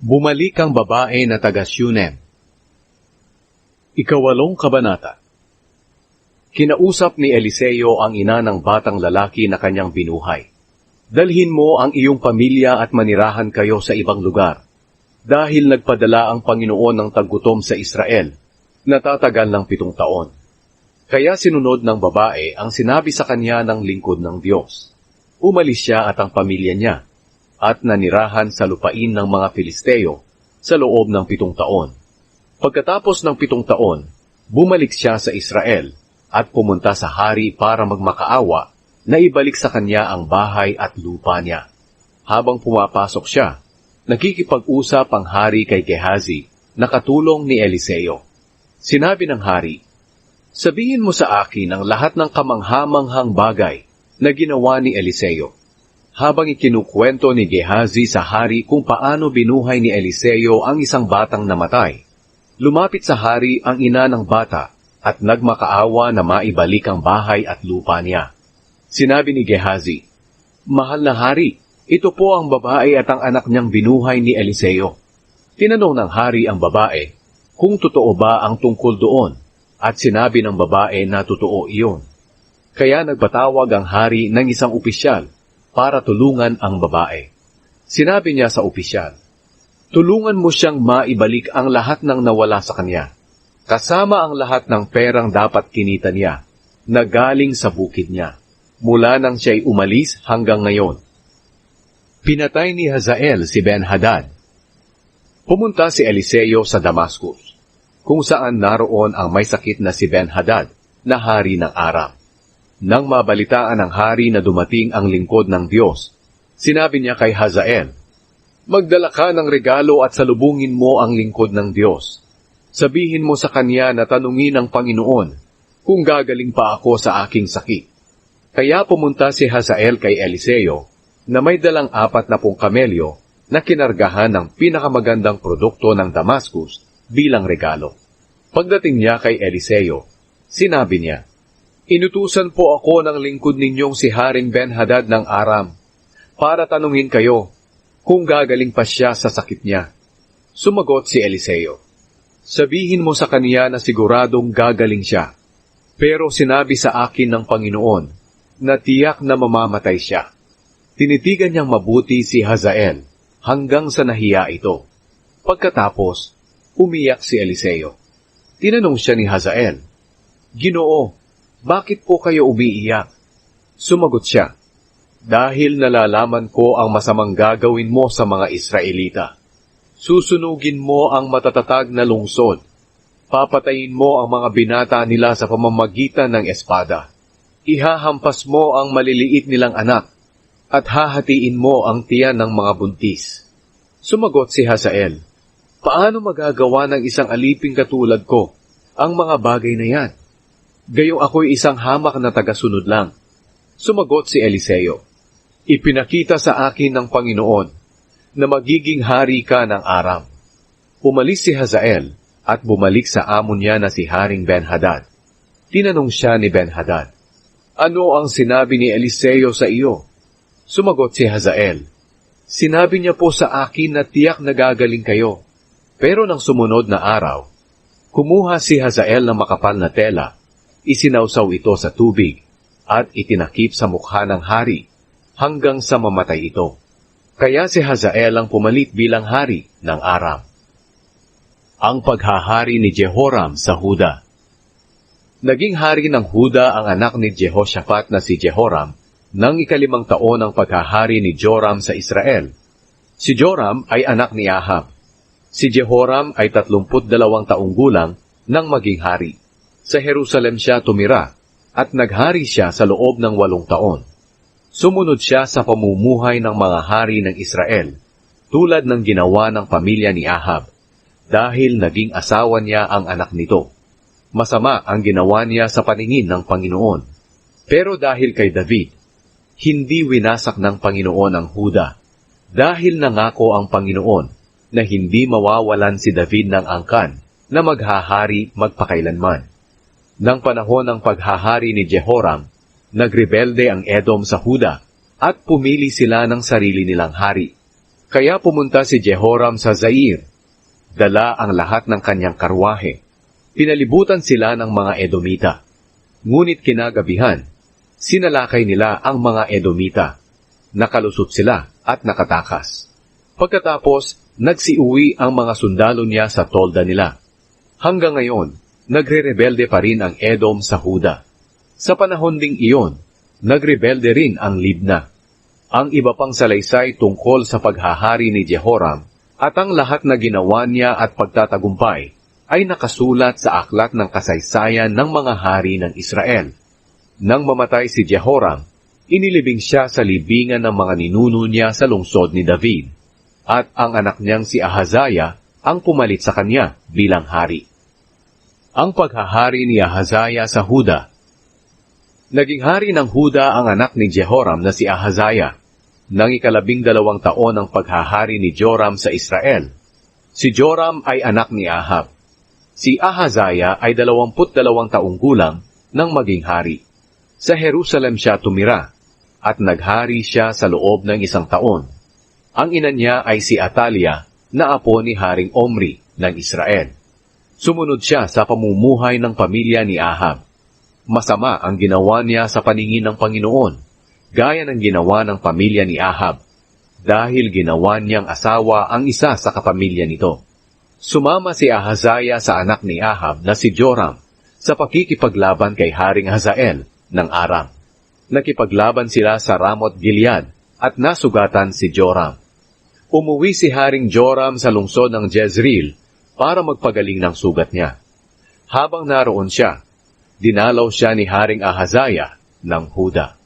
Bumalik ang babae na taga Shunem. Ikawalong kabanata. Kinausap ni Eliseo ang ina ng batang lalaki na kanyang binuhay. Dalhin mo ang iyong pamilya at manirahan kayo sa ibang lugar, dahil nagpadala ang Panginoon ng taggutom sa Israel, na tatagal ng 7 taon. Kaya sinunod ng babae ang sinabi sa kanya ng lingkod ng Diyos. Umalis siya at ang pamilya niya, at nanirahan sa lupain ng mga Filisteo sa loob ng 7 taon. Pagkatapos ng 7 taon, bumalik siya sa Israel at pumunta sa hari para magmakaawa na ibalik sa kanya ang bahay at lupa niya. Habang pumapasok siya, nakikipag-usap ang hari kay Gehazi na katulong ni Eliseo. Sinabi ng hari, "Sabihin mo sa akin ang lahat ng kamanghamanghang bagay na ginawa ni Eliseo." Habang ikinukwento ni Gehazi sa hari kung paano binuhay ni Eliseo ang isang batang namatay, lumapit sa hari ang ina ng bata at nagmakaawa na maibalik ang bahay at lupa niya. Sinabi ni Gehazi, "Mahal na hari, ito po ang babae at ang anak niyang binuhay ni Eliseo." Tinanong ng hari ang babae kung totoo ba ang tungkol doon, at sinabi ng babae na totoo iyon. Kaya nagpatawag ang hari ng isang opisyal para tulungan ang babae. Sinabi niya sa opisyal, "Tulungan mo siyang maibalik ang lahat ng nawala sa kanya, kasama ang lahat ng perang dapat kinita niya, na galing sa bukid niya, mula nang siya'y umalis hanggang ngayon." Pinatay ni Hazael si Ben-Hadad. Pumunta si Eliseo sa Damascus, kung saan naroon ang may sakit na si Ben-Hadad, na hari ng Aram. Nang mabalitaan ng hari na dumating ang lingkod ng Diyos, sinabi niya kay Hazael, "Magdala ka ng regalo at salubungin mo ang lingkod ng Diyos. Sabihin mo sa kanya na tanungin ng Panginoon kung gagaling pa ako sa aking sakit." Kaya pumunta si Hazael kay Eliseo na may dalang 40 kamelyo na kinargahan ng pinakamagandang produkto ng Damascus bilang regalo. Pagdating niya kay Eliseo, sinabi niya, "Inutusan po ako ng lingkod ninyong si Haring Ben-Hadad ng Aram para tanungin kayo kung gagaling pa siya sa sakit niya." Sumagot si Eliseo, "Sabihin mo sa kanya na siguradong gagaling siya. Pero sinabi sa akin ng Panginoon na tiyak na mamamatay siya." Tinitigan niyang mabuti si Hazael hanggang sa nahiya ito. Pagkatapos, umiyak si Eliseo. Tinanong siya ni Hazael, "Ginoo, bakit po kayo umiiyak?" Sumagot siya, "Dahil nalalaman ko ang masamang gagawin mo sa mga Israelita. Susunugin mo ang matatatag na lungsod. Papatayin mo ang mga binata nila sa pamamagitan ng espada. Ihahampas mo ang maliliit nilang anak, at hahatiin mo ang tiyan ng mga buntis." Sumagot si Hazael, "Paano magagawa ng isang aliping katulad ko ang mga bagay na yan? Gayong ako'y isang hamak na tagasunod lang." Sumagot si Eliseo, "Ipinakita sa akin ng Panginoon na magiging hari ka ng Aram." Umalis si Hazael at bumalik sa amo niya na si Haring Ben-Hadad. Tinanong siya ni Ben-Hadad, "Ano ang sinabi ni Eliseo sa iyo?" Sumagot si Hazael, "Sinabi niya po sa akin na tiyak na gagaling kayo." Pero nang sumunod na araw, kumuha si Hazael ng makapal na tela, isinawsaw ito sa tubig, at itinakip sa mukha ng hari, hanggang sa mamatay ito. Kaya si Hazael ang pumalit bilang hari ng Aram. Ang paghahari ni Jehoram sa Huda. Naging hari ng Huda ang anak ni Jehoshaphat na si Jehoram, nang 5 taon ng paghahari ni Joram sa Israel. Si Joram ay anak ni Ahab. Si Jehoram ay 32 taong gulang nang maging hari. Sa Jerusalem siya tumira, at naghari siya sa loob ng 8 taon. Sumunod siya sa pamumuhay ng mga hari ng Israel, tulad ng ginawa ng pamilya ni Ahab, dahil naging asawa niya ang anak nito. Masama ang ginawa niya sa paningin ng Panginoon. Pero dahil kay David, hindi winasak ng Panginoon ang Huda, dahil nangako ang Panginoon na hindi mawawalan si David ng angkan na maghahari magpakailanman. Nang panahon ng paghahari ni Jehoram, nagrebelde ang Edom sa Huda at pumili sila ng sarili nilang hari. Kaya pumunta si Jehoram sa Zair. Dala ang lahat ng kanyang karwahe. Pinalibutan sila ng mga Edomita. Ngunit kinagabihan, sinalakay nila ang mga Edomita. Nakalusot sila at nakatakas. Pagkatapos, nagsiuwi ang mga sundalo niya sa tolda nila. Hanggang ngayon, nagre-rebelde pa rin ang Edom sa Huda. Sa panahon ding iyon, nagrebelde rin ang Libna. Ang iba pang salaysay tungkol sa paghahari ni Jehoram at ang lahat na ginawa niya at pagtatagumpay ay nakasulat sa aklat ng kasaysayan ng mga hari ng Israel. Nang mamatay si Jehoram, inilibing siya sa libingan ng mga ninuno niya sa lungsod ni David, at ang anak niyang si Ahazaya ang pumalit sa kanya bilang hari. Ang paghahari ni Ahazaya sa Huda. Naging hari ng Huda ang anak ni Jehoram na si Ahazaya, nang 12 taon ang paghahari ni Joram sa Israel. Si Joram ay anak ni Ahab. Si Ahazaya ay 22 taong gulang nang maging hari. Sa Jerusalem siya tumira, at naghari siya sa loob ng 1 taon. Ang ina niya ay si Atalia, na apo ni Haring Omri ng Israel. Sumunod siya sa pamumuhay ng pamilya ni Ahab. Masama ang ginawa niya sa paningin ng Panginoon, gaya ng ginawa ng pamilya ni Ahab, dahil ginawa niyang asawa ang isa sa kapamilya nito. Sumama si Ahazaya sa anak ni Ahab na si Joram sa pakikipaglaban kay Haring Hazael ng Aram. Nakipaglaban sila sa Ramot Gilead at nasugatan si Joram. Umuwi si Haring Joram sa lungsod ng Jezreel para magpagaling ng sugat niya. Habang naroon siya, dinalaw siya ni Haring Ahazaya ng Huda.